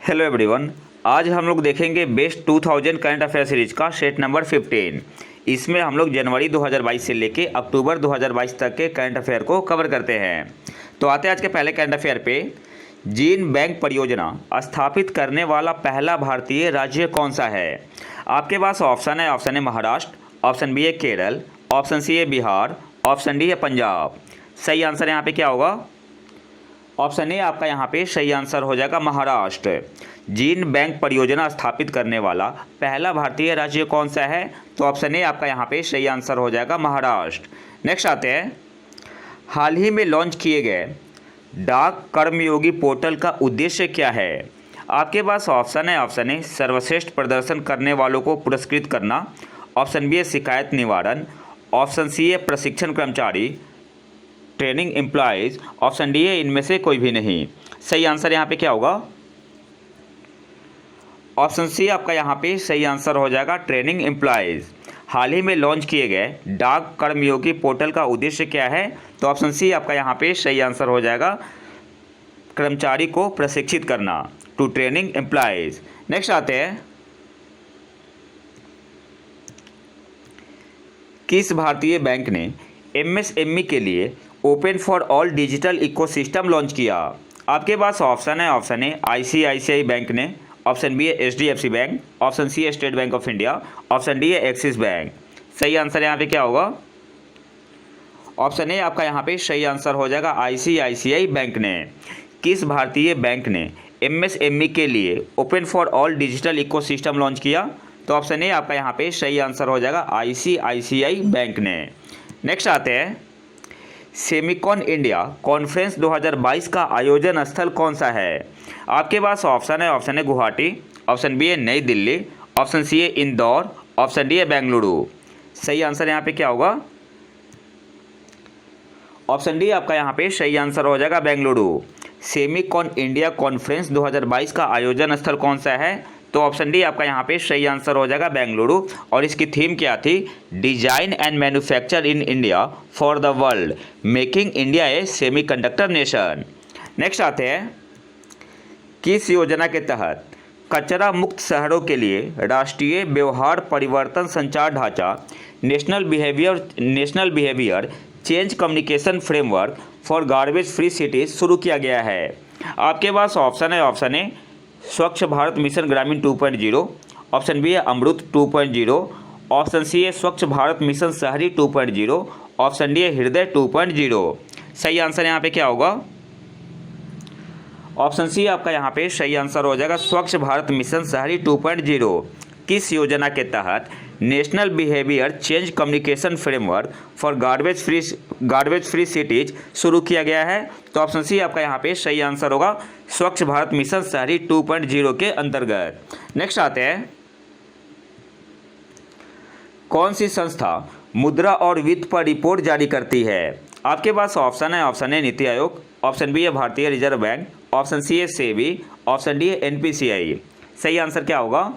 Hello everyone. आज हम लोग देखेंगे बेस्ट 2000 करंट अफेयर सीरीज का सेट नंबर 15। इसमें हम लोग जनवरी 2022 से लेके अक्टूबर 2022 तक के करंट अफेयर को कवर करते हैं। तो आते हैं आज के पहले करंट अफेयर पे। जीन बैंक परियोजना स्थापित करने वाला पहला भारतीय राज्य कौन सा है? आपके पास ऑप्शन है महाराष्ट्र, ऑप्शन बी है केरल, ऑप्शन सी है बिहार, ऑप्शन डी है पंजाब। सही आंसर यहाँ पे क्या होगा? ऑप्शन ए आपका यहाँ पे सही आंसर हो जाएगा महाराष्ट्र। जीन बैंक परियोजना स्थापित करने वाला पहला भारतीय राज्य कौन सा है? तो ऑप्शन ए आपका यहाँ पे सही आंसर हो जाएगा महाराष्ट्र। नेक्स्ट आते हैं, हाल ही में लॉन्च किए गए डाक कर्मयोगी पोर्टल का उद्देश्य क्या है? आपके पास ऑप्शन है सर्वश्रेष्ठ प्रदर्शन करने वालों को पुरस्कृत करना, ऑप्शन बी है शिकायत निवारण, ऑप्शन सी है प्रशिक्षण कर्मचारी ट्रेनिंग एम्प्लॉयज़, ऑप्शन डी है इनमें से कोई भी नहीं। सही आंसर यहाँ पे क्या होगा? ऑप्शन सी आपका यहाँ पे सही आंसर हो जाएगा ट्रेनिंग एम्प्लॉयज़। हाल ही में लॉन्च किए गए डाक कर्मयोगी पोर्टल का उद्देश्य क्या है? तो ऑप्शन सी आपका यहाँ पे सही आंसर हो जाएगा कर्मचारी को प्रशिक्षित करना, टू ट्रेनिंग एम्प्लॉयज़। नेक्स्ट आते हैं, किस भारतीय बैंक ने एमएसएमई के लिए open for all digital ecosystem launch किया? आपके पास ऑप्शन है आईसीआईसीआई बैंक ने, ऑप्शन बी है एचडीएफसी बैंक, ऑप्शन सी है state bank of India, option D है एक्सिस बैंक। सही आंसर यहाँ पे क्या होगा? ऑप्शन ए आपका यहाँ पे सही आंसर हो जाएगा आईसीआईसीआई बैंक ने। किस भारतीय बैंक ने एमएसएमई के लिए open for all digital ecosystem launch किया? तो ऑप्शन ए आपका यहाँ पे सही आंसर हो जाएगा आईसीआईसीआई बैंक ने। नेक्स्ट आते हैं, सेमिकॉन इंडिया कॉन्फ्रेंस 2022 का आयोजन स्थल कौन सा है? आपके पास ऑप्शन है गुवाहाटी, ऑप्शन बी है नई दिल्ली, ऑप्शन सी है इंदौर, ऑप्शन डी है बेंगलुरु। सही आंसर यहाँ पे क्या होगा? ऑप्शन डी आपका यहाँ पे सही आंसर हो जाएगा बेंगलुरु। सेमिकॉन इंडिया कॉन्फ्रेंस 2022 का आयोजन स्थल कौन सा है? तो ऑप्शन डी आपका यहाँ पे सही आंसर हो जाएगा बेंगलुरु। और इसकी थीम क्या थी? Design and manufacture in India for the world, making India A semiconductor nation. Next आते हैं, किस योजना के तहत कचरा मुक्त शहरों के लिए राष्ट्रीय व्यवहार परिवर्तन संचार ढांचा national behaviour change communication framework for garbage free cities शुरू किया गया है? आपके पास ऑप्शन है स्वच्छ भारत मिशन ग्रामीण 2.0, ऑप्शन बी है अमृत 2.0, ऑप्शन सी है स्वच्छ भारत मिशन शहरी 2.0, ऑप्शन डी है हृदय 2.0। सही आंसर यहाँ पे क्या होगा? ऑप्शन सी आपका यहाँ पे सही आंसर हो जाएगा स्वच्छ भारत मिशन शहरी 2.0। किस योजना के तहत national behaviour change communication framework for garbage free cities शुरू किया गया है? तो ऑप्शन सी आपका यहाँ पे सही आंसर होगा स्वच्छ भारत मिशन शहरी 2.0 के अंतर्गत। नेक्स्ट आते हैं, कौन सी संस्था मुद्रा और वित्त पर रिपोर्ट जारी करती है? आपके पास ऑप्शन है नीति आयोग, ऑप्शन बी है भारतीय रिजर्व बैंक, ऑप्शन सी है सेबी, ऑप्शन डी है एनपीसीआई। सही आंसर क्या होगा?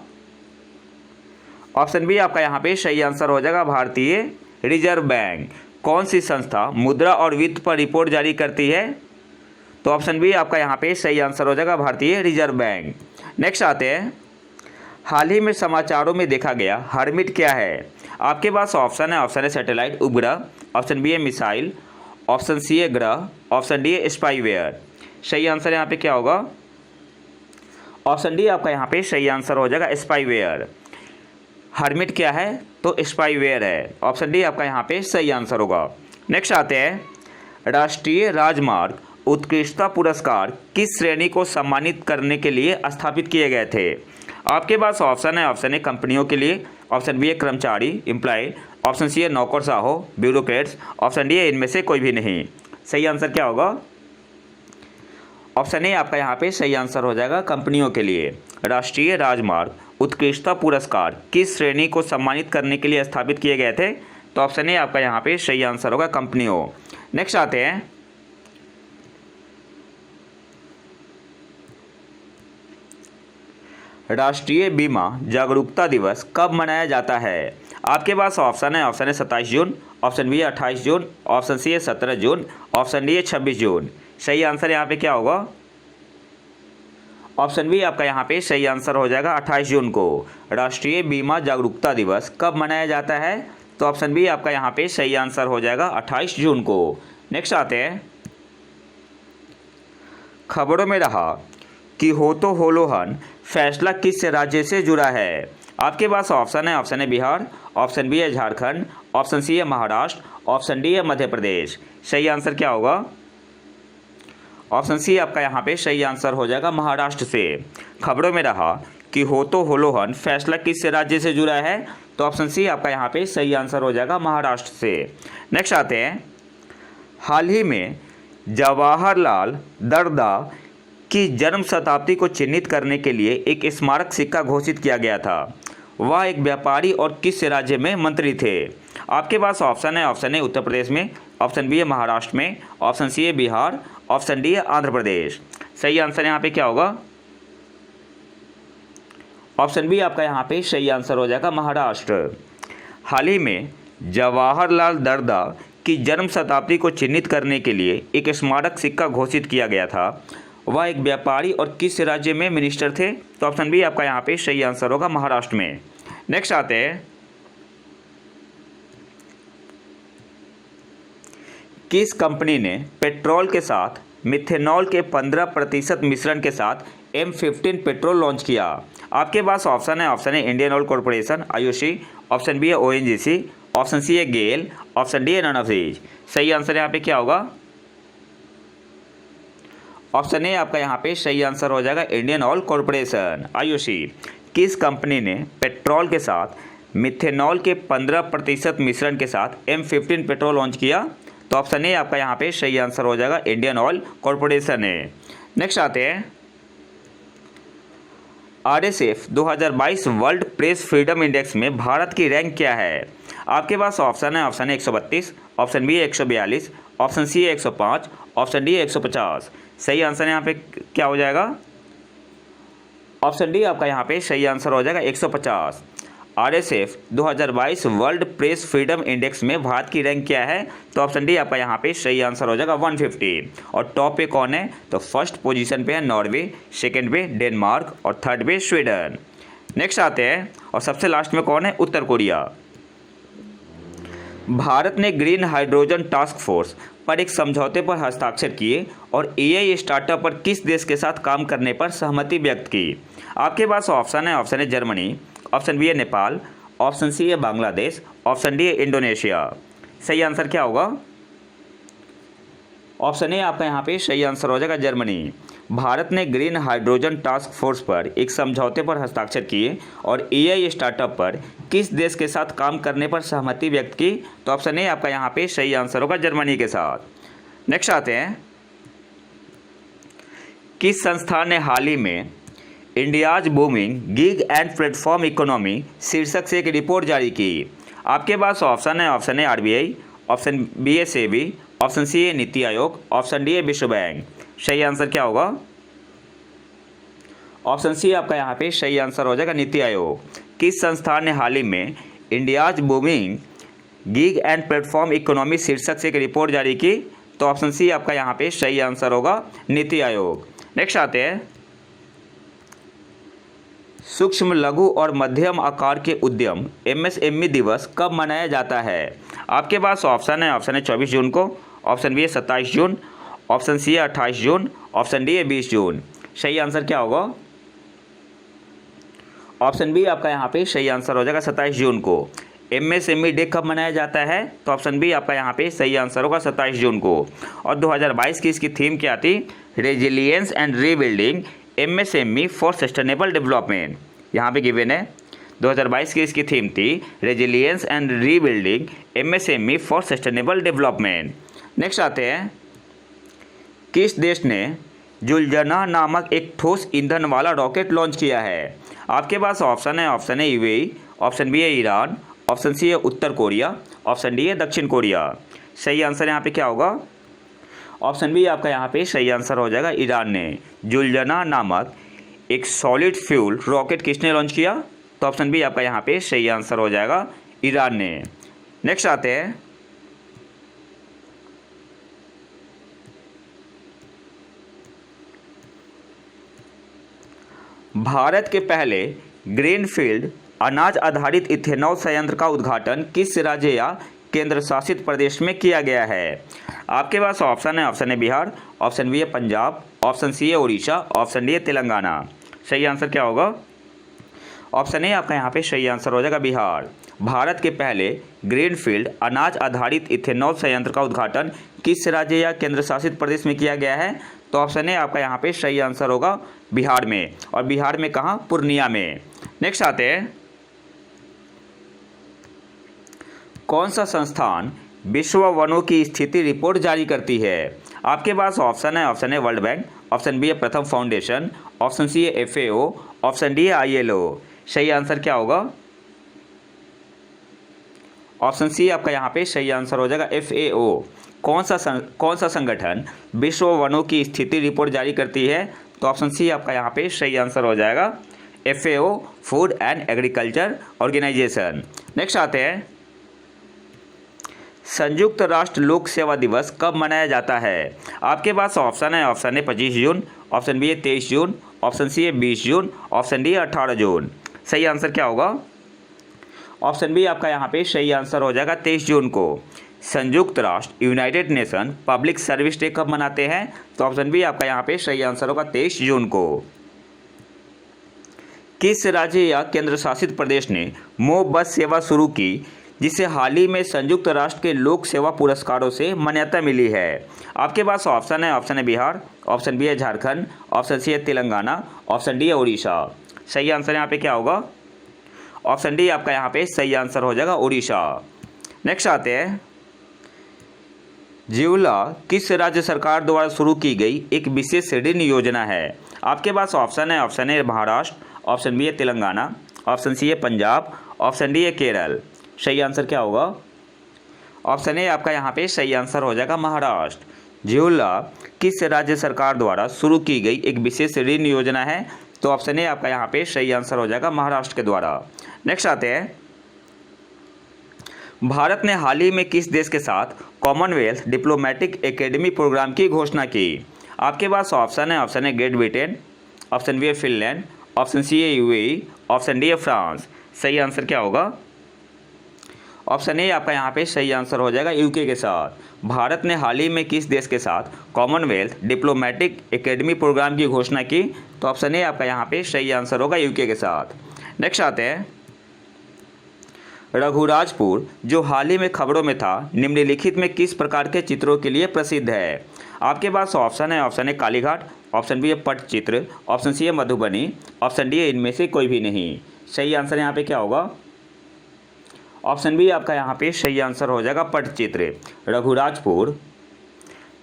ऑप्शन बी आपका यहाँ पे सही आंसर हो जाएगा भारतीय रिजर्व बैंक। कौन सी संस्था मुद्रा और वित्त पर रिपोर्ट जारी करती है? तो ऑप्शन बी आपका यहाँ पे सही आंसर हो जाएगा भारतीय रिजर्व बैंक। नेक्स्ट आते हैं, हाल ही में समाचारों में देखा गया हर्मिट क्या है? आपके पास ऑप्शन है सैटेलाइट उपग्रह, ऑप्शन बी है मिसाइल, ऑप्शन सी है ग्रह, ऑप्शन डी है स्पाईवेयर। सही आंसर यहाँ पे क्या होगा? ऑप्शन डी आपका यहाँ पे सही आंसर हो जाएगा स्पाईवेयर। हर्मिट क्या है? तो स्पाईवेयर है। ऑप्शन डी आपका यहाँ पे सही आंसर होगा। नेक्स्ट आते हैं, राष्ट्रीय राजमार्ग उत्कृष्टता पुरस्कार किस श्रेणी को सम्मानित करने के लिए स्थापित किए गए थे? आपके पास ऑप्शन है कंपनियों के लिए, ऑप्शन बी है कर्मचारी एम्प्लॉय, ऑप्शन सी है नौकरशाह हो ब्यूरोक्रेट्स, ऑप्शन डी है इनमें से कोई भी नहीं। सही आंसर क्या होगा? ऑप्शन ए आपका यहाँ पे सही आंसर हो जाएगा कंपनियों के लिए। राष्ट्रीय राजमार्ग उत्कृष्टता पुरस्कार किस श्रेणी को सम्मानित करने के लिए स्थापित किए गए थे? तो ऑप्शन ए आपका यहाँ पे सही आंसर होगा कंपनियों। नेक्स्ट आते हैं, राष्ट्रीय बीमा जागरूकता दिवस कब मनाया जाता है? आपके पास ऑप्शन है 27 जून, ऑप्शन बी है 28 जून, ऑप्शन सी है 17 जून, ऑप्शन डी है 26 जून। सही आंसर यहाँ पे क्या होगा? ऑप्शन बी आपका यहाँ पे सही आंसर हो जाएगा 28 जून को। राष्ट्रीय बीमा जागरूकता दिवस कब मनाया जाता है? तो ऑप्शन बी आपका यहाँ पे सही आंसर हो जाएगा 28 जून को। नेक्स्ट आते हैं, खबरों में रहा कि हो तो होलोहन फैसला किस राज्य से जुड़ा है? आपके पास ऑप्शन है, ऑप्शन है बिहार, ऑप्शन बी है झारखंड, ऑप्शन सी है महाराष्ट्र, ऑप्शन डी है मध्य प्रदेश। सही आंसर क्या होगा? ऑप्शन सी आपका यहाँ पे सही आंसर हो जाएगा महाराष्ट्र से। खबरों में रहा कि हो तो होलोहन फैसला किस राज्य से जुड़ा है? तो ऑप्शन सी आपका यहाँ पे सही आंसर हो जाएगा महाराष्ट्र से। नेक्स्ट आते हैं, हाल ही में जवाहरलाल दरदा की जन्म शताब्दी को चिन्हित करने के लिए एक स्मारक सिक्का घोषित किया गया था। वह एक व्यापारी और किस राज्य में मंत्री थे? आपके पास ऑप्शन है, ऑप्शन ए उत्तर प्रदेश में, ऑप्शन बी है महाराष्ट्र में, ऑप्शन सी है बिहार, ऑप्शन डी है आंध्र प्रदेश। सही आंसर यहाँ पे क्या होगा? ऑप्शन बी आपका यहाँ पे सही आंसर हो जाएगा महाराष्ट्र। हाल ही में जवाहरलाल दरदा की जन्म शताब्दी को चिन्हित करने के लिए एक स्मारक सिक्का घोषित किया गया था। वह एक व्यापारी और किस राज्य में मिनिस्टर थे? तो ऑप्शन बी आपका यहाँ पे सही आंसर होगा महाराष्ट्र में। नेक्स्ट आते हैं, किस कंपनी ने पेट्रोल के साथ मिथेनॉल के 15% मिश्रण के साथ M15 पेट्रोल लॉन्च किया? आपके पास ऑप्शन है, ऑप्शन है Indian oil corporation IOC, option B है ONGC, ऑप्शन सी है गेल, ऑप्शन डी है नन ऑफ दीज। सही आंसर यहाँ पे क्या होगा? ऑप्शन ए आपका यहाँ पे सही आंसर हो जाएगा इंडियन ऑयल कॉर्पोरेशन IOC। किस कंपनी ने पेट्रोल के साथ मिथेनॉल के 15% मिश्रण के साथ M15 पेट्रोल लॉन्च किया? तो ऑप्शन ए आपका यहाँ पे सही आंसर हो जाएगा इंडियन ऑयल कॉर्पोरेशन है। नेक्स्ट आते हैं, RSF 2022 world press freedom index में भारत की रैंक क्या है? आपके पास ऑप्शन है, ऑप्शन है 132, ऑप्शन बी है 142, ऑप्शन सी है 105, ऑप्शन डी है 150। सही आंसर यहाँ पे क्या हो जाएगा? ऑप्शन डी आपका यहाँ पे सही आंसर हो जाएगा 150। RSF 2022 world press freedom index में भारत की रैंक क्या है? तो ऑप्शन डी आपका यहाँ पे सही आंसर हो जाएगा 150। और टॉप पे कौन है? तो फर्स्ट पोजीशन पे है नॉर्वे, सेकंड पे डेनमार्क और थर्ड पे स्वीडन। नेक्स्ट आते हैं, और सबसे लास्ट में कौन है? उत्तर कोरिया। भारत ने ग्रीन हाइड्रोजन टास्क फोर्स पर एक समझौते पर हस्ताक्षर किए और AI स्टार्टअप पर किस देश के साथ काम करने पर सहमति व्यक्त की? आपके पास ऑप्शन है, ऑप्शन है जर्मनी, ऑप्शन बी है नेपाल, ऑप्शन सी है बांग्लादेश, ऑप्शन डी है इंडोनेशिया। सही आंसर क्या होगा? ऑप्शन ए आपका यहाँ पे सही आंसर हो जाएगा जर्मनी। भारत ने ग्रीन हाइड्रोजन टास्क फोर्स पर एक समझौते पर हस्ताक्षर किए और AI स्टार्टअप पर किस देश के साथ काम करने पर सहमति व्यक्त की? तो ऑप्शन ए आपका यहाँ पे सही आंसर होगा जर्मनी के साथ। नेक्स्ट आते हैं, किस संस्थान ने हाल ही में India's booming gig and platform economy शीर्षक से एक रिपोर्ट जारी की? आपके पास ऑप्शन है, ऑप्शन है RBI, ऑप्शन बी है सेबी, ऑप्शन सी है नीति आयोग, ऑप्शन डी है विश्व बैंक। सही आंसर क्या होगा? ऑप्शन सी आपका यहाँ पे सही आंसर हो जाएगा नीति आयोग। किस संस्थान ने हाल ही में India's booming gig and platform economy शीर्षक से एक रिपोर्ट जारी की? तो ऑप्शन सी आपका यहाँ पे सही आंसर होगा नीति आयोग। नेक्स्ट आते हैं, सूक्ष्म लघु और मध्यम आकार के उद्यम MSME दिवस कब मनाया जाता है? आपके पास ऑप्शन है, ऑप्शन है 24 जून को, ऑप्शन बी है 27 जून, ऑप्शन सी है 28 जून, ऑप्शन डी है 20 जून। सही आंसर क्या होगा? ऑप्शन बी आपका यहाँ पे सही आंसर हो जाएगा 27 जून को। MSME डे कब मनाया जाता है? तो ऑप्शन बी आपका यहाँ पे सही आंसर होगा 27 जून को। और 2022 की इसकी थीम क्या थी? Resilience and rebuilding MSME for sustainable development. यहाँ पे गिवन है 2022 की इसकी थीम थी resilience and rebuilding MSME for sustainable development. Next आते हैं, किस देश ने जुलजना नामक एक ठोस ईंधन वाला रॉकेट लॉन्च किया है? आपके पास ऑप्शन है, ऑप्शन है UAE, ऑप्शन बी है ईरान, ऑप्शन सी है उत्तर कोरिया, ऑप्शन डी है दक्षिण कोरिया। सही आंसर यहाँ पे क्या होगा? ऑप्शन बी आपका यहाँ पे सही आंसर हो जाएगा ईरान ने। जुलजना नामक एक सॉलिड फ्यूल रॉकेट किसने लॉन्च किया? तो ऑप्शन बी आपका यहाँ पे सही आंसर हो जाएगा ईरान ने। नेक्स्ट आते हैं, भारत के पहले ग्रीनफील्ड अनाज आधारित इथेनॉल संयंत्र का उद्घाटन किस राज्य या केंद्र शासित प्रदेश में किया गया है? आपके पास ऑप्शन है, option A Bihar, option B है पंजाब, ऑप्शन सी है उड़ीसा, ऑप्शन डी है तेलंगाना। सही आंसर क्या होगा? ऑप्शन ए आपका यहाँ पे सही आंसर हो जाएगा बिहार। भारत के पहले ग्रीनफील्ड अनाज आधारित इथेनॉल संयंत्र का उद्घाटन किस राज्य या केंद्र शासित प्रदेश में किया गया है? तो ऑप्शन ए आपका यहाँ पे सही आंसर होगा बिहार में। और बिहार में कहाँ? पूर्णिया में। नेक्स्ट आते हैं, कौन सा संस्थान विश्व वनों की स्थिति रिपोर्ट जारी करती है? आपके पास ऑप्शन है, option A world bank, option B है प्रथम फाउंडेशन, ऑप्शन सी है FAO, ऑप्शन डी है ILO। सही आंसर क्या होगा? ऑप्शन सी आपका यहाँ पे सही आंसर हो जाएगा FAO। कौन सा संगठन विश्व वनों की स्थिति रिपोर्ट जारी करती है? तो ऑप्शन सी आपका यहाँ पे सही आंसर हो जाएगा FAO, food and agriculture organization. Next आते हैं, संयुक्त राष्ट्र लोक सेवा दिवस कब मनाया जाता है? आपके पास ऑप्शन है, ऑप्शन ए 25 जून, ऑप्शन बी है 23 जून, ऑप्शन सी है 20 जून, ऑप्शन डी है 18 जून। सही आंसर क्या होगा? ऑप्शन बी आपका यहाँ पे सही आंसर हो जाएगा 23 जून को। संयुक्त राष्ट्र United nation public service day कब मनाते हैं? तो ऑप्शन बी आपका यहाँ पे सही आंसर होगा 23 जून को। किस राज्य या केंद्र शासित प्रदेश ने मो बस सेवा शुरू की जिसे हाल ही में संयुक्त राष्ट्र के लोक सेवा पुरस्कारों से मान्यता मिली है? आपके पास ऑप्शन है, ऑप्शन है बिहार, ऑप्शन बी है झारखंड, ऑप्शन सी है तेलंगाना, ऑप्शन डी है उड़ीसा। सही आंसर यहाँ पे क्या होगा? ऑप्शन डी आपका यहाँ पे सही आंसर हो जाएगा उड़ीसा। नेक्स्ट आते हैं, जिवला किस राज्य सरकार द्वारा शुरू की गई एक विशेष ऋण योजना है? आपके पास ऑप्शन है, option A Maharashtra, option B है तेलंगाना, ऑप्शन सी है पंजाब, ऑप्शन डी है केरल। सही आंसर क्या होगा? ऑप्शन ए आपका यहाँ पे सही आंसर हो जाएगा महाराष्ट्र। जिवला किस राज्य सरकार द्वारा शुरू की गई एक विशेष ऋण योजना है? तो ऑप्शन ए आपका यहाँ पे सही आंसर हो जाएगा महाराष्ट्र के द्वारा। नेक्स्ट आते हैं, भारत ने हाल ही में किस देश के साथ कॉमनवेल्थ डिप्लोमेटिक एकेडमी प्रोग्राम की घोषणा की? आपके पास ऑप्शन है, option A great Britain, option B है फिनलैंड, ऑप्शन सी है UAE, ऑप्शन डी है फ्रांस। सही आंसर क्या होगा? ऑप्शन ए आपका यहाँ पे सही आंसर हो जाएगा UK के साथ। भारत ने हाल ही में किस देश के साथ कॉमनवेल्थ डिप्लोमेटिक एकेडमी प्रोग्राम की घोषणा की? तो ऑप्शन ए आपका यहाँ पे सही आंसर होगा UK के साथ। नेक्स्ट आते हैं, रघुराजपुर जो हाल ही में खबरों में था निम्नलिखित में किस प्रकार के चित्रों के लिए प्रसिद्ध है? आपके पास ऑप्शन है, option A Kalighat, option B है पट्टचित्र, ऑप्शन सी है मधुबनी, ऑप्शन डी है इनमें से कोई भी नहीं। सही आंसर यहाँ पे क्या होगा? ऑप्शन बी आपका यहाँ पे सही आंसर हो जाएगा पट्टचित्र। रघुराजपुर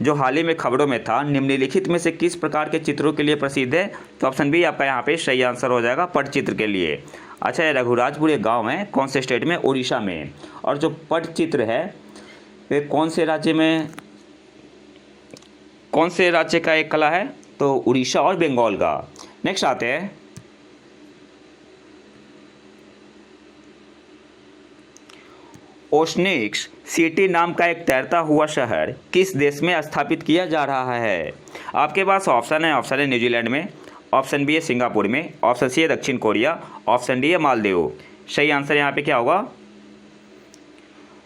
जो हाल ही में खबरों में था निम्नलिखित में से किस प्रकार के चित्रों के लिए प्रसिद्ध है? तो ऑप्शन बी आपका यहाँ पे सही आंसर हो जाएगा पट्टचित्र के लिए। अच्छा, रघुराजपुर एक गांव है, कौन से स्टेट में? उड़ीसा में। और जो पट्टचित्र है वे कौन से राज्य का एक कला है? तो उड़ीसा और बंगाल का। नेक्स्ट आते हैं, ओशनिक्स सिटी नाम का एक तैरता हुआ शहर किस देश में स्थापित किया जा रहा है? आपके पास ऑप्शन है, ऑप्शन ए न्यूजीलैंड में, ऑप्शन बी है सिंगापुर में, ऑप्शन सी है दक्षिण कोरिया, ऑप्शन डी है मालदीव। सही आंसर यहाँ पे क्या होगा?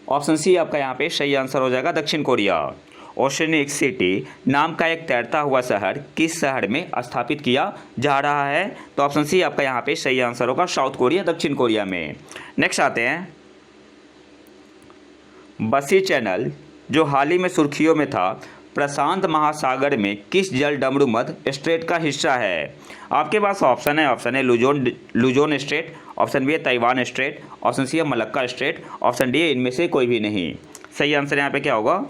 ऑप्शन सी आपका यहाँ पे सही आंसर हो जाएगा दक्षिण कोरिया। ओशनिक सिटी नाम का एक तैरता हुआ शहर किस शहर में स्थापित किया जा रहा है? तो ऑप्शन सी आपका यहाँ पे सही आंसर होगा साउथ कोरिया, दक्षिण कोरिया में। नेक्स्ट आते हैं, बसी चैनल जो हाल ही में सुर्खियों में था प्रशांत महासागर में किस जल डमरू मध स्ट्रेट का हिस्सा है? आपके पास ऑप्शन है, option A Luzon strait, option B है ताइवान स्ट्रेट, ऑप्शन सी है मलक्का स्ट्रेट, ऑप्शन डी है इनमें से कोई भी नहीं। सही आंसर यहाँ पे क्या होगा?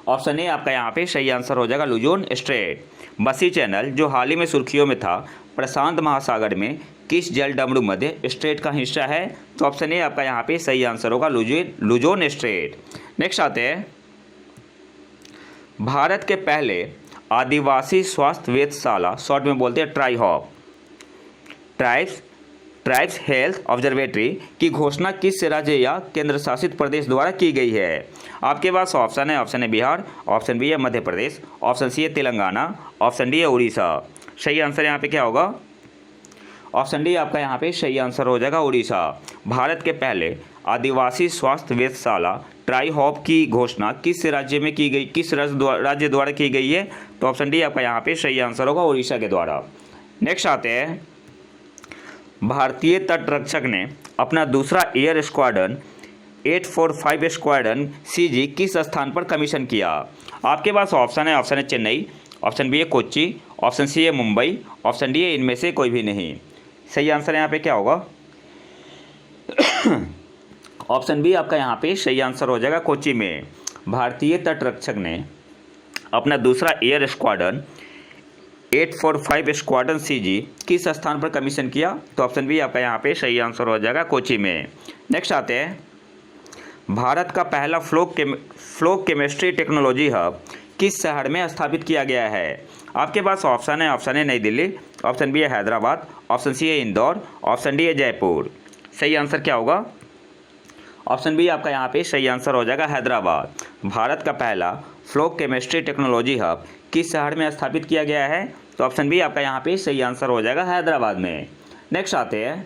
ऑप्शन ए आपका यहाँ पे सही आंसर हो जाएगा लुजोन स्ट्रेट। बसी चैनल जो हाल ही में सुर्खियों में था प्रशांत महासागर में किस जल डमरू मध्य स्ट्रेट का हिस्सा है? तो ऑप्शन ए आपका यहाँ पे सही आंसर होगा लुजोन स्ट्रेट। नेक्स्ट आते हैं, भारत के पहले आदिवासी स्वास्थ्य वेधशाला, शॉर्ट में बोलते हैं ट्राइहॉप, ट्राइब्स हेल्थ ऑब्जर्वेटरी की घोषणा किस राज्य या केंद्र शासित प्रदेश द्वारा की गई है? आपके पास ऑप्शन है, option A Bihar, option B है मध्य प्रदेश, ऑप्शन सी है तेलंगाना, ऑप्शन डी है उड़ीसा। सही आंसर यहाँ पे क्या होगा? ऑप्शन डी आपका यहाँ पे सही आंसर हो जाएगा उड़ीसा। भारत के पहले आदिवासी स्वास्थ्य वेधशाला ट्राई हॉप की घोषणा किस राज्य में की गई, किस राज्य द्वारा की गई है? तो ऑप्शन डी आपका यहाँ पे सही आंसर होगा उड़ीसा के द्वारा। नेक्स्ट आते हैं, भारतीय तटरक्षक ने अपना दूसरा एयर स्क्वाड्रन 845 स्क्वाड्रन CG किस स्थान पर कमीशन किया? आपके पास ऑप्शन है, ऑप्शन है चेन्नई, ऑप्शन बी है कोच्चि, ऑप्शन सी है मुंबई, ऑप्शन डी है इनमें से कोई भी नहीं। सही आंसर यहाँ पे क्या होगा? ऑप्शन बी आपका यहाँ पे सही आंसर हो जाएगा कोच्चि में। भारतीय तटरक्षक ने अपना दूसरा एयर स्क्वाड्रन 845 स्क्वाड्रन CG किस स्थान पर कमीशन किया? तो ऑप्शन बी आपका यहाँ पे सही आंसर हो जाएगा कोच्चि में। नेक्स्ट आते हैं, भारत का पहला फ्लो केमिस्ट्री टेक्नोलॉजी हब किस शहर में स्थापित किया गया है? आपके पास ऑप्शन है, ऑप्शन ए नई दिल्ली, ऑप्शन बी है हैदराबाद, ऑप्शन सी है इंदौर, ऑप्शन डी है जयपुर। सही आंसर क्या होगा? ऑप्शन बी आपका यहाँ पे सही आंसर हो जाएगा हैदराबाद। भारत का पहला फ्लो केमिस्ट्री टेक्नोलॉजी हब किस शहर में स्थापित किया गया है? तो ऑप्शन बी आपका यहाँ पे सही आंसर हो जाएगा हैदराबाद में। नेक्स्ट आते हैं,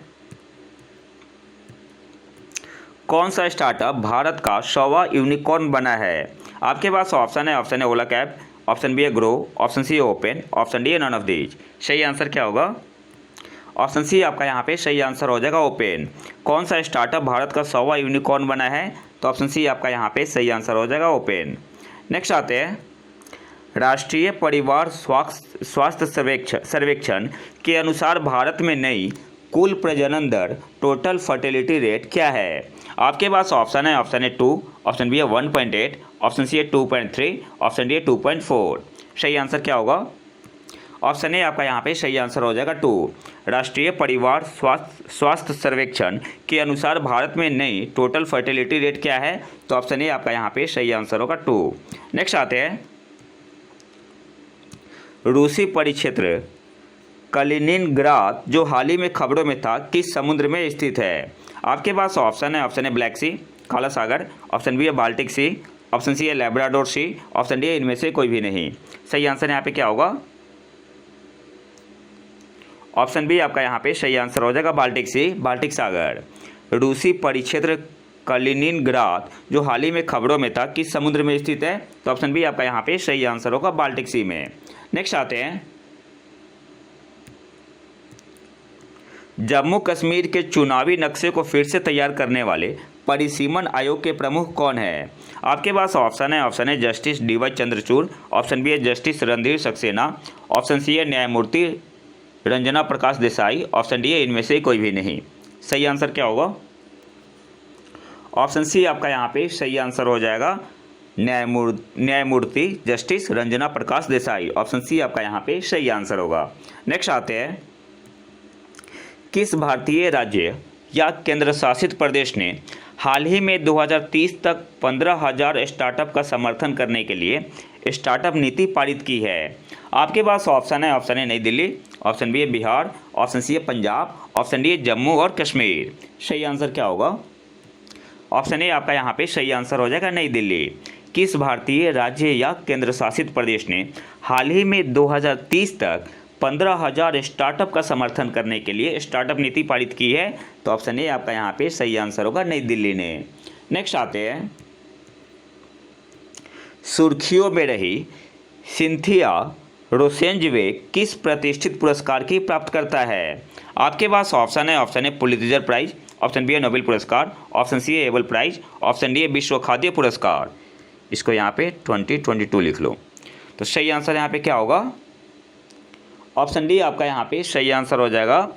कौन सा स्टार्टअप भारत का 100वां यूनिकॉर्न बना है? आपके पास ऑप्शन है, ऑप्शन है ओला कैब, ऑप्शन बी है ग्रो, ऑप्शन सी है ओपन, ऑप्शन डी है नन ऑफ दीज। सही आंसर क्या होगा? ऑप्शन सी आपका यहाँ पे सही आंसर हो जाएगा ओपन। कौन सा स्टार्टअप भारत का 100वां यूनिकॉर्न बना है? तो ऑप्शन सी आपका यहाँ पे सही आंसर हो जाएगा ओपन। नेक्स्ट आते हैं, राष्ट्रीय परिवार स्वास्थ्य सर्वेक्षण के अनुसार भारत में नई कुल प्रजनन दर टोटल फर्टिलिटी रेट क्या है? आपके पास ऑप्शन है, ऑप्शन है 2, ऑप्शन बी है 1.8, ऑप्शन सी है 2.3, ऑप्शन डी है 2.4। सही आंसर क्या होगा? ऑप्शन ए आपका यहाँ पे सही आंसर हो जाएगा 2। राष्ट्रीय परिवार स्वास्थ्य सर्वेक्षण के अनुसार भारत में नई टोटल फर्टिलिटी रेट क्या है? तो ऑप्शन ए आपका यहाँ पे सही आंसर होगा 2। नेक्स्ट आते हैं, रूसी परिक्षेत्र कलिनिनग्राद जो हाल ही में खबरों में था किस समुद्र में स्थित है? आपके पास ऑप्शन है, ऑप्शन है ब्लैक सी, काला सागर, ऑप्शन बी है बाल्टिक सी, ऑप्शन सी है लेब्राडोर सी, ऑप्शन डी है इनमें से कोई भी नहीं। सही आंसर यहाँ पे क्या होगा? ऑप्शन बी आपका यहाँ पे सही आंसर हो जाएगा बाल्टिक सी, बाल्टिक सागर। रूसी परिक्षेत्र कलिनिनग्राद जो हाल ही में खबरों में था किस समुद्र में स्थित है? तो ऑप्शन बी आपका यहाँ पे सही आंसर होगा बाल्टिक सी में। नेक्स्ट आते हैं, जम्मू कश्मीर के चुनावी नक्शे को फिर से तैयार करने वाले परिसीमन आयोग के प्रमुख कौन है? आपके पास ऑप्शन है, ऑप्शन है justice DY Chandrachud, option B है justice Randhir Saxena, option C है न्यायमूर्ति रंजना प्रकाश देसाई, ऑप्शन डी है इनमें से कोई भी नहीं। सही आंसर क्या होगा? ऑप्शन सी आपका यहाँ पे सही आंसर हो जाएगा न्यायमूर्ति justice Ranjana Prakash Desai. Option C आपका यहाँ पे सही आंसर होगा। नेक्स्ट आते हैं, किस भारतीय राज्य या केंद्र शासित प्रदेश ने हाल ही में 2030 तक 15,000 स्टार्टअप का समर्थन करने के लिए स्टार्टअप नीति पारित की है? आपके पास ऑप्शन है, ऑप्शन है नई दिल्ली, ऑप्शन बी है बिहार, ऑप्शन सी है पंजाब, ऑप्शन डी है जम्मू और कश्मीर। सही आंसर क्या होगा? ऑप्शन ए आपका यहाँ पे सही आंसर हो जाएगा नई दिल्ली। किस भारतीय राज्य या केंद्र शासित प्रदेश ने हाल ही में 2030 तक 15,000 स्टार्टअप का समर्थन करने के लिए स्टार्टअप नीति पारित की है? तो ऑप्शन ए आपका यहाँ पे सही आंसर होगा नई दिल्ली ने। नेक्स्ट आते हैं, सुर्खियों में रही सिंथिया रोसेंजवेग किस प्रतिष्ठित पुरस्कार की प्राप्त करता है? आपके पास ऑप्शन है, ऑप्शन है पुलित्जर प्राइज, ऑप्शन बी है नोबेल पुरस्कार, ऑप्शन सी है एबल प्राइज, ऑप्शन डी है विश्व खाद्य पुरस्कार। इसको यहाँ पे 2022 लिख लो। तो सही आंसर यहाँ पे क्या होगा? ऑप्शन डी आपका यहाँ पे सही आंसर हो जाएगा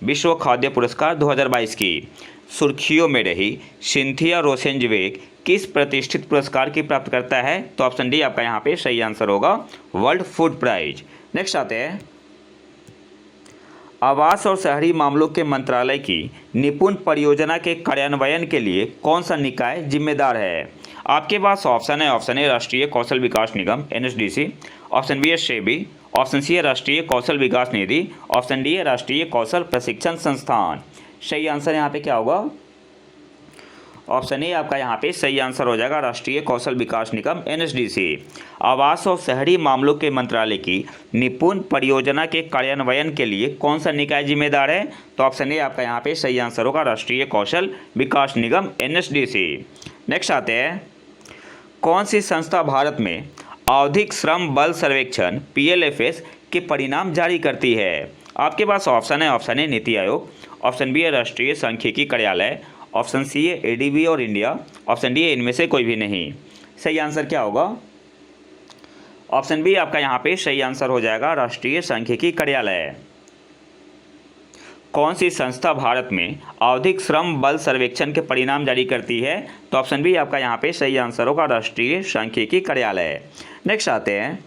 विश्व खाद्य पुरस्कार 2022 की। सुर्खियों में रही सिंथिया रोसेंजवेग किस प्रतिष्ठित पुरस्कार की प्राप्त करता है? तो ऑप्शन डी आपका यहाँ पे सही आंसर होगा वर्ल्ड फूड प्राइज। नेक्स्ट आते हैं, आवास और शहरी मामलों के मंत्रालय की निपुण परियोजना के कार्यान्वयन के लिए कौन सा निकाय जिम्मेदार है? आपके पास ऑप्शन है, ऑप्शन ए राष्ट्रीय कौशल विकास निगम NSDC, ऑप्शन बी है सेबी, ऑप्शन सी है राष्ट्रीय कौशल विकास निधि, ऑप्शन डी है राष्ट्रीय कौशल प्रशिक्षण संस्थान। सही आंसर यहाँ पे क्या होगा? ऑप्शन ए आपका यहाँ पे सही आंसर हो जाएगा राष्ट्रीय कौशल विकास निगम NHDC। आवास और शहरी मामलों के मंत्रालय की निपुण परियोजना के कार्यान्वयन के लिए कौन सा निकाय जिम्मेदार है? तो ऑप्शन ए आपका यहाँ पे सही आंसर होगा राष्ट्रीय कौशल विकास निगम NHDC। नेक्स्ट आते हैं, कौन सी संस्था भारत में आवधिक श्रम बल सर्वेक्षण PLFS के परिणाम जारी करती है? आपके पास ऑप्शन है, ऑप्शन ए नीति आयोग, ऑप्शन बी है राष्ट्रीय सांख्यिकी कार्यालय, ऑप्शन सी है ADB और इंडिया, ऑप्शन डी है इनमें से कोई भी नहीं। सही आंसर क्या होगा? ऑप्शन बी आपका यहाँ पे सही आंसर हो जाएगा राष्ट्रीय सांख्यिकी कार्यालय। कौन सी संस्था भारत में आवधिक श्रम बल सर्वेक्षण के परिणाम जारी करती है? तो ऑप्शन बी आपका यहाँ पे सही आंसर होगा राष्ट्रीय सांख्यिकी कार्यालय। नेक्स्ट आते हैं,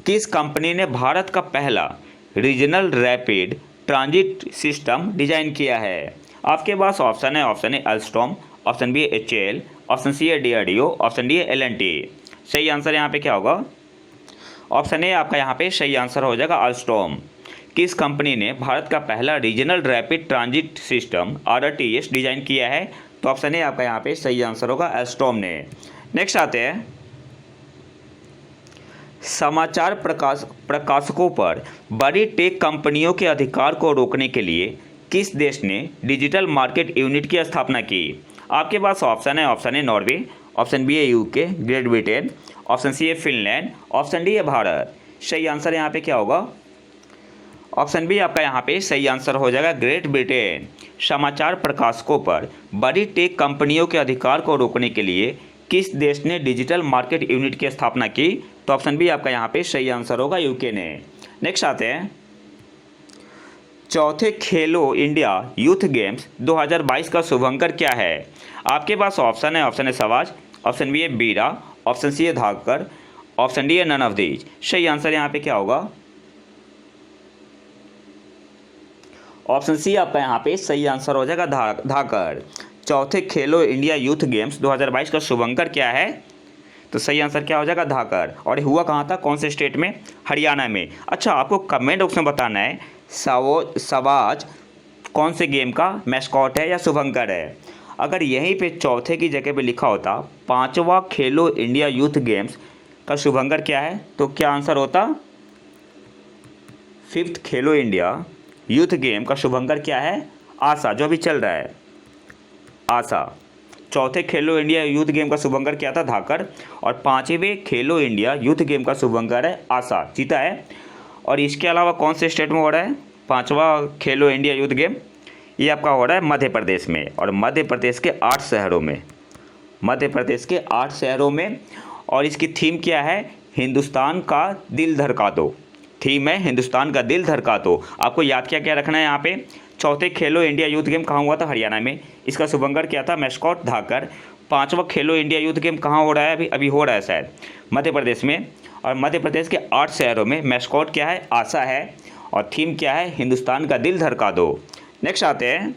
किस कंपनी ने भारत का पहला regional rapid transit system design किया है? आपके पास ऑप्शन है, option A Alstom, option B है HAL, ऑप्शन सी है DRDO, ऑप्शन डी है L&T। सही आंसर यहाँ पे क्या होगा? ऑप्शन ए आपका यहाँ पे सही आंसर हो जाएगा अल्स्टॉम। किस कंपनी ने भारत का पहला regional rapid transit system RRTS design किया है? तो ऑप्शन ए आपका यहाँ पे सही आंसर होगा अल्स्टॉम ने। नेक्स्ट आते हैं, समाचार प्रकाशकों पर बड़ी टेक कंपनियों के अधिकार को रोकने के लिए किस देश ने डिजिटल मार्केट यूनिट की स्थापना की? आपके पास ऑप्शन है, option A Norway, option B है UK great Britain, option C है फिनलैंड, ऑप्शन डी है भारत। सही आंसर यहाँ पे क्या होगा? ऑप्शन बी आपका यहाँ पे सही आंसर हो जाएगा ग्रेट ब्रिटेन। समाचार प्रकाशकों पर बड़ी टेक कंपनियों के अधिकार को रोकने के लिए किस देश ने डिजिटल मार्केट यूनिट की स्थापना की? तो ऑप्शन बी आपका यहाँ पे सही आंसर होगा UK ने। नेक्स्ट आते हैं, चौथे खेलो इंडिया यूथ गेम्स 2022 का शुभंकर क्या है? आपके पास ऑप्शन है, ऑप्शन ए सवाज, ऑप्शन बी है बीरा, ऑप्शन सी है धाकर, ऑप्शन डी है नन ऑफ दीज। सही आंसर यहाँ पे क्या होगा? ऑप्शन सी आपका यहाँ पे सही आंसर हो जाएगा धाकर। चौथे खेलो इंडिया यूथ गेम्स 2022 का शुभंकर क्या है? तो सही आंसर क्या हो जाएगा? धाकर। और हुआ कहाँ था, कौन से स्टेट में? हरियाणा में। अच्छा, आपको कमेंट बॉक्स में बताना है सवाज कौन से गेम का मैस्कॉट है या शुभंकर है। अगर यहीं पे चौथे की जगह पे लिखा होता 5वां खेलो इंडिया यूथ गेम्स का शुभंकर क्या है, तो क्या आंसर होता? 5th खेलो इंडिया यूथ गेम का शुभंकर क्या है? आशा, जो अभी चल रहा है आशा। चौथे खेलो इंडिया यूथ गेम का शुभंकर क्या था? धाकर। और 5वें खेलो इंडिया यूथ गेम का शुभंकर है आशा, जीता है। और इसके अलावा कौन से स्टेट में हो रहा है 5वां खेलो इंडिया यूथ गेम? ये आपका हो रहा है मध्य प्रदेश में, और मध्य प्रदेश के 8 शहरों में, मध्य प्रदेश के 8 शहरों में। और इसकी थीम क्या है? हिंदुस्तान का दिल धड़का दो। थीम है हिंदुस्तान का दिल धड़का दो। आपको याद क्या क्या रखना है यहाँ पे? चौथे खेलो इंडिया यूथ गेम कहाँ हुआ था? हरियाणा में। इसका शुभंकर क्या था? मैस्कॉट धाकर। 5वां खेलो इंडिया यूथ गेम कहाँ हो रहा है? अभी हो रहा है शायद मध्य प्रदेश में। और मध्य प्रदेश के 8 शहरों में। मैस्कॉट क्या है? आशा है। और थीम क्या है? हिंदुस्तान का दिल धड़का दो। नेक्स्ट आते हैं,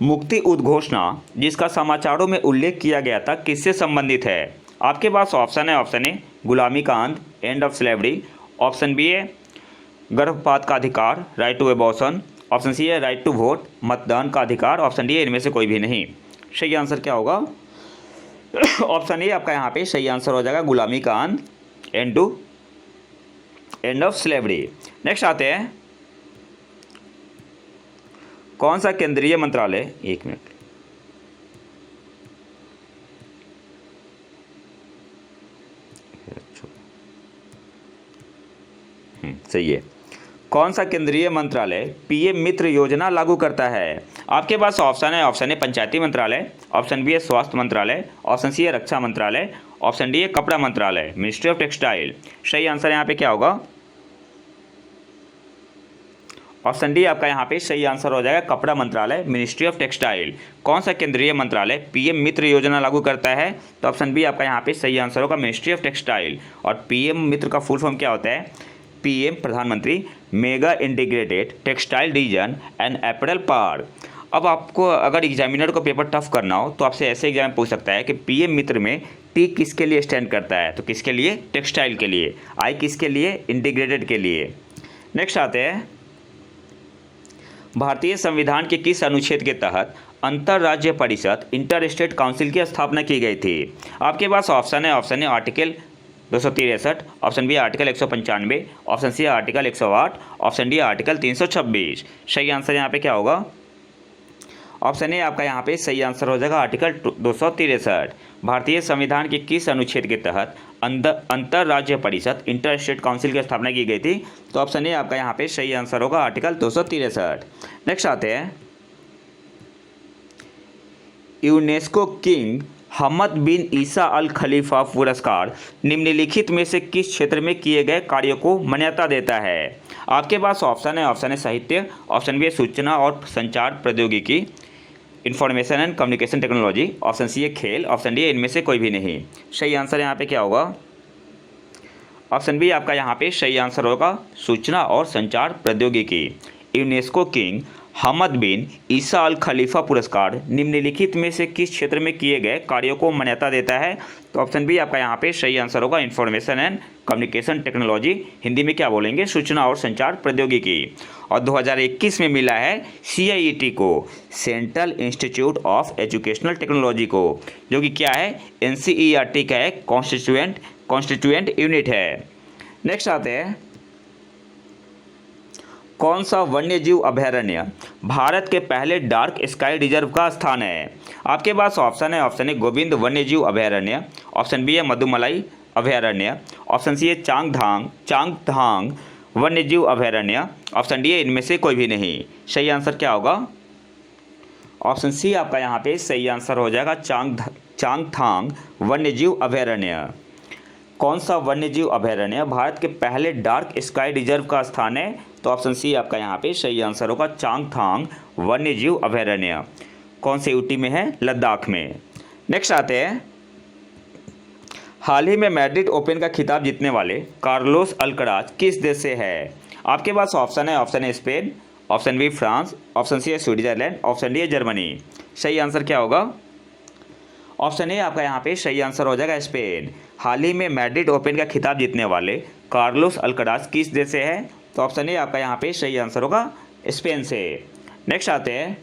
मुक्ति उद्घोषणा जिसका समाचारों में उल्लेख किया गया था किससे संबंधित है? आपके पास ऑप्शन है, ऑप्शन ए गुलामी का अंत, end of slavery, option B है गर्भपात का अधिकार, right to abortion, option C है राइट टू वोट, मतदान का अधिकार, ऑप्शन डी है इनमें से कोई भी नहीं। सही आंसर क्या होगा? ऑप्शन ए आपका यहाँ पे सही आंसर हो जाएगा गुलामी का अंत, एंड ऑफ स्लेवरी। नेक्स्ट आते हैं, कौन सा केंद्रीय मंत्रालय, एक मिनट, सही है, कौन सा केंद्रीय मंत्रालय PM मित्र योजना लागू करता है? आपके पास ऑप्शन है, ऑप्शन ए पंचायती मंत्रालय, ऑप्शन बी है स्वास्थ्य मंत्रालय, ऑप्शन सी है रक्षा मंत्रालय, ऑप्शन डी है कपड़ा मंत्रालय, मिनिस्ट्री ऑफ टेक्सटाइल। सही आंसर यहाँ पे क्या होगा? ऑप्शन डी आपका यहाँ पे सही आंसर हो जाएगा कपड़ा मंत्रालय, मिनिस्ट्री ऑफ टेक्सटाइल। कौन सा केंद्रीय मंत्रालय PM मित्र योजना लागू करता है? तो ऑप्शन बी आपका यहाँ पे सही आंसर होगा मिनिस्ट्री ऑफ टेक्सटाइल। और PM मित्र का फुल फॉर्म क्या होता है? PM प्रधानमंत्री mega integrated textile division and apparel park. अब आपको अगर एग्जामिनर को पेपर टफ करना हो तो आपसे ऐसे एग्जाम पूछ सकता है कि PM मित्र में T किसके लिए स्टैंड करता है? तो किसके लिए? टेक्सटाइल के लिए। I किसके लिए? इंटीग्रेटेड के लिए। नेक्स्ट आते हैं, भारतीय संविधान के किस अनुच्छेद के तहत अंतरराज्य परिषद इंटर स्टेट काउंसिल की स्थापना की गई थी? आपके पास ऑप्शन है article 263, option B article 195, option C article 108, option D article 326। सही आंसर यहाँ पे क्या होगा? ऑप्शन ए आपका यहाँ पे सही आंसर हो जाएगा आर्टिकल 263। भारतीय संविधान के किस अनुच्छेद के तहत अंतरराज्य परिषद इंटर स्टेट काउंसिल की स्थापना की गई थी? तो ऑप्शन ए आपका यहाँ पे सही आंसर होगा आर्टिकल 263। नेक्स्ट आते हैं, यूनेस्को किंग हमद बिन ईसा अल खलीफा पुरस्कार निम्नलिखित में से किस क्षेत्र में किए गए कार्यों को मान्यता देता है? आपके पास ऑप्शन है साहित्य, ऑप्शन बी है सूचना और संचार प्रौद्योगिकी, information and communication technology, option C है खेल, ऑप्शन डी है इनमें से कोई भी नहीं। सही आंसर यहाँ पे क्या होगा? ऑप्शन बी आपका यहाँ पे सही आंसर होगा सूचना और संचार प्रौद्योगिकी। यूनेस्को किंग हमद बिन ईसा अल खलीफा पुरस्कार निम्नलिखित में से किस क्षेत्र में किए गए कार्यों को मान्यता देता है? तो ऑप्शन बी आपका यहाँ पे सही आंसर होगा information and communication technology, Hindi में क्या बोलेंगे? सूचना और संचार प्रौद्योगिकी। और 2021 में मिला है CIET को, central institute of educational technology को, जो कि क्या है? NCERT का एक कॉन्स्टिट्यूएंट यूनिट है। नेक्स्ट आते हैं, कौन सा वन्यजीव अभयारण्य भारत के पहले डार्क स्काई रिजर्व का स्थान है? आपके पास ऑप्शन है गोविंद वन्यजीव अभयारण्य, ऑप्शन बी है मधुमलाई अभयारण्य, ऑप्शन सी है चांगथांग वन्यजीव अभयारण्य, ऑप्शन डी है इनमें से कोई भी नहीं। सही आंसर क्या होगा? ऑप्शन सी आपका यहाँ पे सही आंसर हो जाएगा चांगथांग वन्यजीव अभयारण्य। कौन सा वन्यजीव अभयारण्य भारत के पहले डार्क स्काई रिजर्व का स्थान है? तो ऑप्शन सी आपका यहाँ पे सही आंसर होगा चांगथांग वन्यजीव अभयारण्य। कौन से यूटी में है? लद्दाख में। नेक्स्ट आते हैं, हाल ही में मैड्रिड ओपन का खिताब जीतने वाले कार्लोस अल्कराज किस देश से है? आपके पास ऑप्शन है Spain, option B France, option C है स्विट्जरलैंड, ऑप्शन डी है जर्मनी। सही आंसर क्या होगा? ऑप्शन ए आपका यहाँ पे सही आंसर हो जाएगा स्पेन। हाल ही में मैड्रिड ओपन का खिताब जीतने वाले कार्लोस अल्कराज किस देश से है? तो ऑप्शन ए आपका यहाँ पे सही आंसर होगा स्पेन से। नेक्स्ट आते हैं,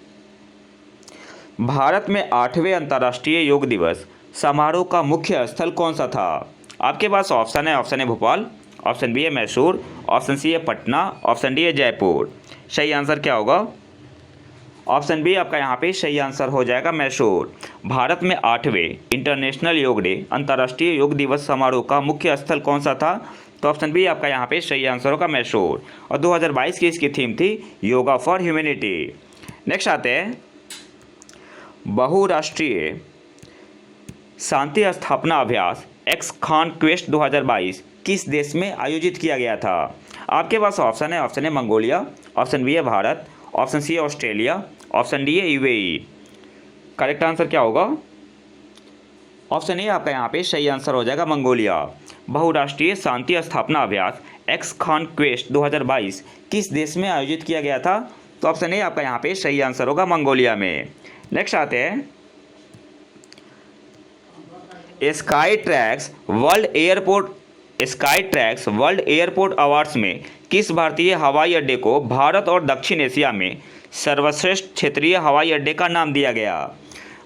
भारत में 8वें अंतर्राष्ट्रीय योग दिवस समारोह का मुख्य स्थल कौन सा था? आपके पास ऑप्शन है भोपाल, ऑप्शन बी है मैसूर, ऑप्शन सी है पटना, ऑप्शन डी है जयपुर। सही आंसर क्या होगा? ऑप्शन बी आपका यहाँ पे सही आंसर हो जाएगा मैसूर। भारत में 8वें इंटरनेशनल योग डे अंतर्राष्ट्रीय योग दिवस समारोह का मुख्य स्थल कौन सा था? तो ऑप्शन बी आपका यहाँ पे सही आंसर होगा मैसूर। और 2022 की इसकी थीम थी योगा फॉर ह्यूमैनिटी। नेक्स्ट आते हैं, बहुराष्ट्रीय शांति स्थापना अभ्यास एक्स खान क्वेस्ट 2022 किस देश में आयोजित किया गया था? आपके पास ऑप्शन है मंगोलिया, ऑप्शन बी है भारत, ऑप्शन सी है ऑस्ट्रेलिया, ऑप्शन डी है UAE। करेक्ट आंसर क्या होगा? ऑप्शन ए आपका यहाँ पे सही आंसर हो जाएगा मंगोलिया। बहुराष्ट्रीय शांति स्थापना अभ्यास एक्स खान क्वेस्ट 2022 किस देश में आयोजित किया गया था? तो ऑप्शन ए आपका यहाँ पे सही आंसर होगा मंगोलिया में। नेक्स्ट आते हैं, sky tracks world airport awards में किस भारतीय हवाई अड्डे को भारत और दक्षिण एशिया में सर्वश्रेष्ठ क्षेत्रीय हवाई अड्डे का नाम दिया गया?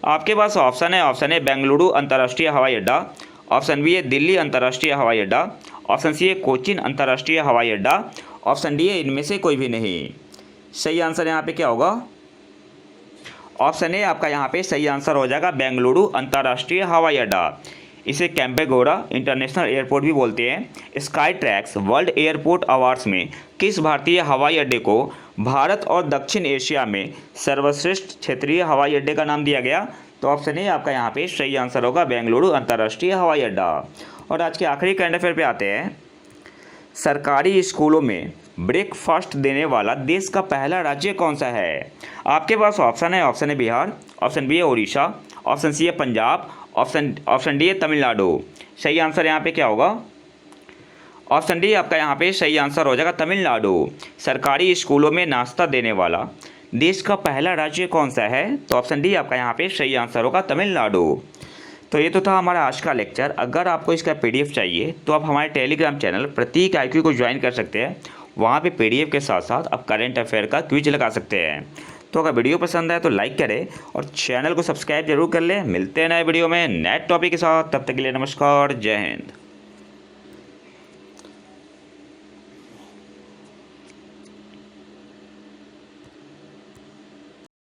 आपके पास ऑप्शन है बेंगलुरु अंतर्राष्ट्रीय हवाई अड्डा, ऑप्शन बी है दिल्ली अंतर्राष्ट्रीय हवाई अड्डा, ऑप्शन सी है कोचीन अंतर्राष्ट्रीय हवाई अड्डा, ऑप्शन डी है इनमें से कोई भी नहीं। सही आंसर यहाँ पे क्या होगा? ऑप्शन ए आपका यहाँ पे सही आंसर हो जाएगा बेंगलुरु अंतर्राष्ट्रीय हवाई अड्डा। इसे कैंपेगौड़ा इंटरनेशनल एयरपोर्ट भी बोलते हैं। Sky tracks world airport awards में किस भारतीय हवाई अड्डे को भारत और दक्षिण एशिया में सर्वश्रेष्ठ क्षेत्रीय हवाई अड्डे का नाम दिया गया? तो ऑप्शन ए आपका यहाँ पे सही आंसर होगा बेंगलुरु अंतर्राष्ट्रीय हवाई अड्डा। और आज के आखिरी करंट अफेयर पे आते हैं, सरकारी स्कूलों में ब्रेकफास्ट देने वाला देश का पहला राज्य कौन सा है? आपके पास ऑप्शन है बिहार, ऑप्शन बी है उड़ीसा, ऑप्शन सी है पंजाब, ऑप्शन डी है तमिलनाडु। सही आंसर यहाँ पे क्या होगा? ऑप्शन डी आपका यहाँ पे सही आंसर हो जाएगा तमिलनाडु। सरकारी स्कूलों में नाश्ता देने वाला देश का पहला राज्य कौन सा है? तो ऑप्शन डी आपका यहाँ पे सही आंसर होगा तमिलनाडु। तो ये तो था हमारा आज का लेक्चर। अगर आपको इसका PDF चाहिए तो आप हमारे टेलीग्राम चैनल प्रतीक IQ को ज्वाइन कर सकते हैं। वहाँ पे PDF के साथ साथ आप करंट अफेयर का क्विज लगा सकते हैं। तो अगर वीडियो पसंद आए तो लाइक करें और चैनल को सब्सक्राइब जरूर कर लें। मिलते हैं नए वीडियो में नए टॉपिक के साथ, तब तक के लिए नमस्कार, जय हिंद।